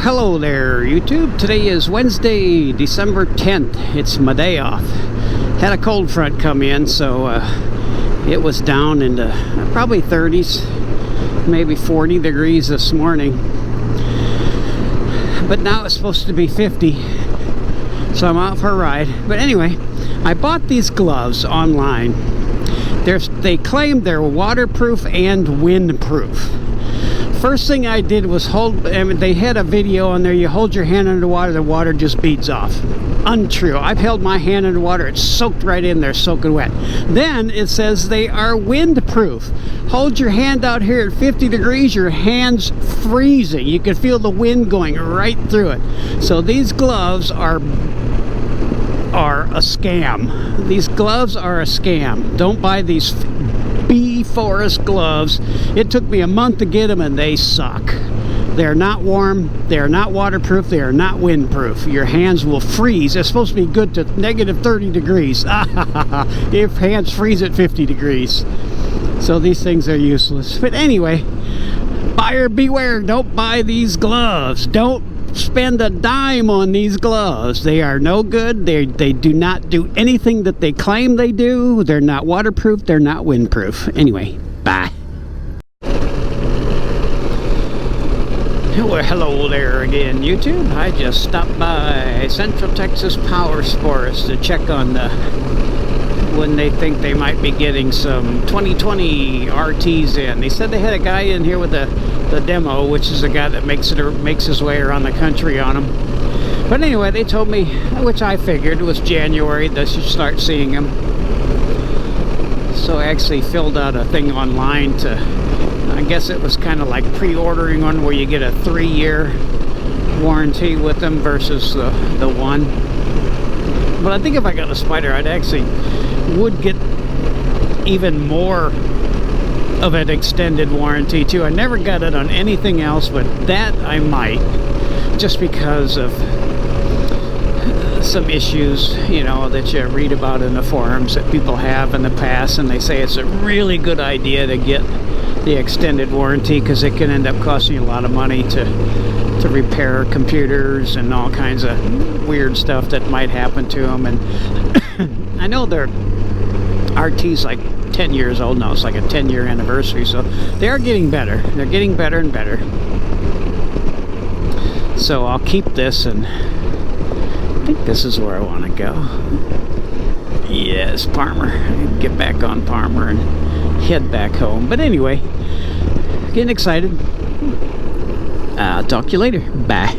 Well, hello there, YouTube. Today is Wednesday, December 10th. It's my day off. Had a cold front come in, so it was down into probably 30s, maybe 40 degrees this morning. But now it's supposed to be 50, so I'm out for a ride. But anyway, I bought these gloves online. They claim they're waterproof and windproof. First thing I did was they had a video on there, you hold your hand underwater, the water just beads off. Untrue. I've held my hand underwater, it's soaked right in there, soaking wet. Then it says they are windproof. Hold your hand out here at 50 degrees, your hand's freezing. You can feel the wind going right through it. So these gloves are a scam. These gloves are a scam. Don't buy these forest gloves. It took me a month to get them and they suck. They're not warm, they're not waterproof, they are not windproof. Your hands will freeze. They're supposed to be good to negative 30 degrees. If hands freeze at 50 degrees. So these things are useless. But anyway, buyer beware. Don't buy these gloves. Don't spend a dime on these gloves. They are no good. They do not do anything that they claim they do. They're not waterproof, they're not windproof. Anyway, bye. Well, hello there again, YouTube. I just stopped by Central Texas Power Sports to check on when they think they might be getting some 2020 RTs in. They said they had a guy in here with the demo, which is a guy that makes his way around the country on them. But anyway, they told me, which I figured was January, that you start seeing them. So I actually filled out a thing online to, I guess it was kind of like pre-ordering one where you get a 3-year warranty with them versus the one. But I think if I got a Spider, I'd actually would get even more of an extended warranty too. I never got it on anything else, but that I might, just because of some issues, you know, that you read about in the forums that people have in the past, and they say it's a really good idea to get the extended warranty because it can end up costing you a lot of money to repair computers and all kinds of weird stuff that might happen to them. And I know their RT's like 10 years old now. It's like a 10-year anniversary, so they are getting better. They're getting better and better. So I'll keep this, and I think this is where I want to go. Yes, Palmer. Get back on Palmer and head back home. But anyway, getting excited. Talk to you later. Bye.